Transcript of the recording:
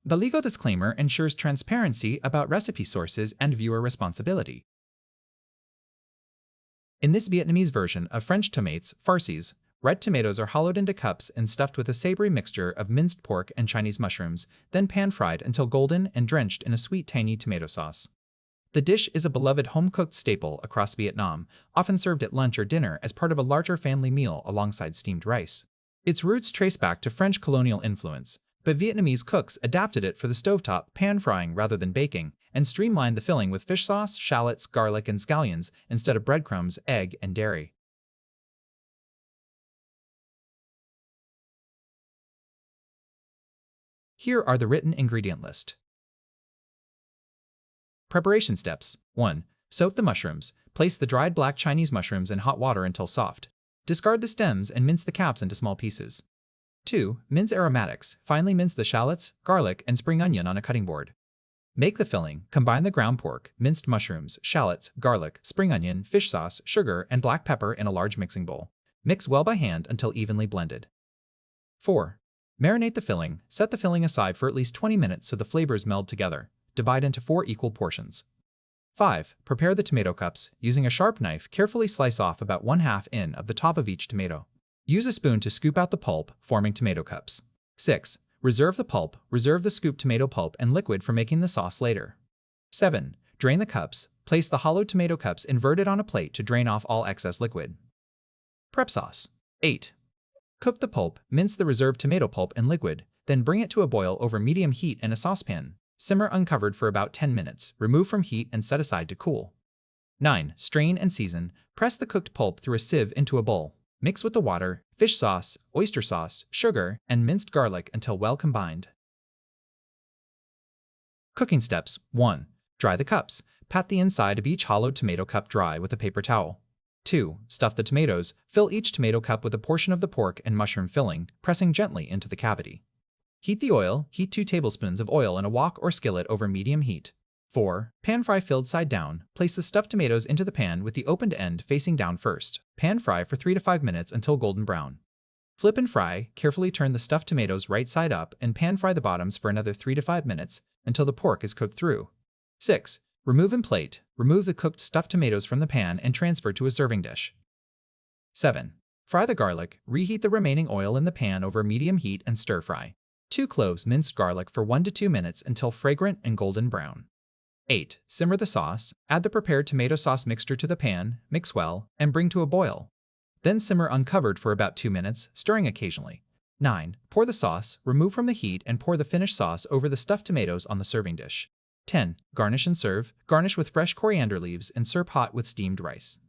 The legal disclaimer ensures transparency about recipe sources and viewer responsibility. In this Vietnamese version of French tomates, farcies, red tomatoes are hollowed into cups and stuffed with a savory mixture of minced pork and Chinese mushrooms, then pan-fried until golden and drenched in a sweet tangy tomato sauce. The dish is a beloved home-cooked staple across Vietnam, often served at lunch or dinner as part of a larger family meal alongside steamed rice. Its roots trace back to French colonial influence, but Vietnamese cooks adapted it for the stovetop, pan-frying rather than baking, and streamlined the filling with fish sauce, shallots, garlic, and scallions instead of breadcrumbs, egg, and dairy. Here are the written ingredient list. Preparation steps. 1. Soak the mushrooms. Place the dried black Chinese mushrooms in hot water until soft. Discard the stems and mince the caps into small pieces. 2. Mince aromatics. Finely mince the shallots, garlic, and spring onion on a cutting board. Make the filling. Combine the ground pork, minced mushrooms, shallots, garlic, spring onion, fish sauce, sugar, and black pepper in a large mixing bowl. Mix well by hand until evenly blended. 4. Marinate the filling. Set the filling aside for at least 20 minutes so the flavors meld together. Divide into 4 equal portions. 5. Prepare the tomato cups. Using a sharp knife, carefully slice off about 1/2 in of the top of each tomato. Use a spoon to scoop out the pulp, forming tomato cups. 6. Reserve the pulp. Reserve the scooped tomato pulp and liquid for making the sauce later. 7. Drain the cups. Place the hollowed tomato cups inverted on a plate to drain off all excess liquid. Prep sauce. 8. Cook the pulp. Mince the reserved tomato pulp and liquid, then bring it to a boil over medium heat in a saucepan. Simmer uncovered for about 10 minutes. Remove from heat and set aside to cool. 9. Strain and season. Press the cooked pulp through a sieve into a bowl. Mix with the water, fish sauce, oyster sauce, sugar, and minced garlic until well combined. Cooking steps. 1. Dry the cups. Pat the inside of each hollowed tomato cup dry with a paper towel. 2. Stuff the tomatoes. Fill each tomato cup with a portion of the pork and mushroom filling, pressing gently into the cavity. Heat the oil. Heat 2 tablespoons of oil in a wok or skillet over medium heat. 4. Pan fry filled side down. Place the stuffed tomatoes into the pan with the opened end facing down first. Pan fry for 3 to 5 minutes until golden brown. Flip and fry. Carefully turn the stuffed tomatoes right side up and pan fry the bottoms for another 3 to 5 minutes until the pork is cooked through. 6. Remove and plate. Remove the cooked stuffed tomatoes from the pan and transfer to a serving dish. 7. Fry the garlic. Reheat the remaining oil in the pan over medium heat and stir fry. 2 cloves minced garlic for 1 to 2 minutes until fragrant and golden brown. 8. Simmer the sauce. Add the prepared tomato sauce mixture to the pan, mix well, and bring to a boil. Then simmer uncovered for about 2 minutes, stirring occasionally. 9. Pour the sauce, remove from the heat, and pour the finished sauce over the stuffed tomatoes on the serving dish. 10. Garnish and serve. Garnish with fresh coriander leaves and serve hot with steamed rice.